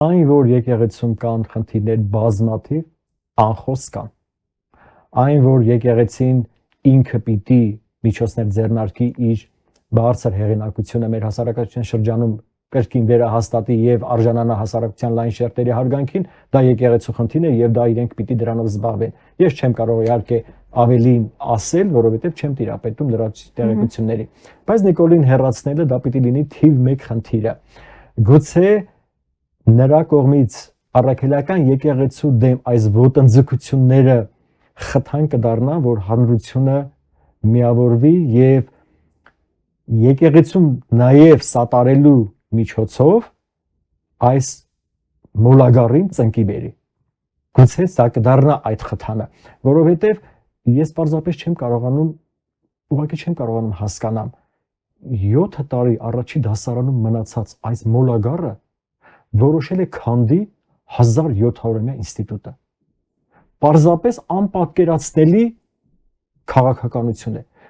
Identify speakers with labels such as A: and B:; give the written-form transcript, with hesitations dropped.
A: Այն, որ եկեղեցում կան խնդիրներ բազմաթիվ, անխոս կան։ Այն, որ եկեղեցին ինքը պիտի միջոցներ ձեռնարկի իր բարձր հեղինակությունը մեր հասարակության շրջանում կրկին վերահաստատի եւ արժանանա հասարակության լայն շերտերի հարգանքին, դա եկեղեցու խնդիրն է եւ դա իրենք պիտի դրանով զբաղվեն։ Ես չեմ կարող իհարկե ավելին ասել, որովհետեւ չեմ տիրապետում լրացուցիչ տեղեկությունների, բայց Նիկոլին հեռացնելը դա պիտի լինի թիվ 1 խնդիրը։ Գուցե նրա կողմից առաքելական եկեղեցու դեմ այս ոտնձգությունները խթան կդառնա, որ հանրությունը միավորվի եւ եկեղեցում նաեւ սատարելու միջոցով այս մոլագարին ծնկի բերի։ Գուցե սա կդառնա այդ խթանը, որովհետեւ ես պարզապես չեմ կարողանում հասկանամ 7 տարի առաջի դասարանում մնացած այս մոլագարը որոշել է քանդի 1700-ամյա ինստիտուտը։ Պարզապես անպատկերացնելի քաղաքականություն է։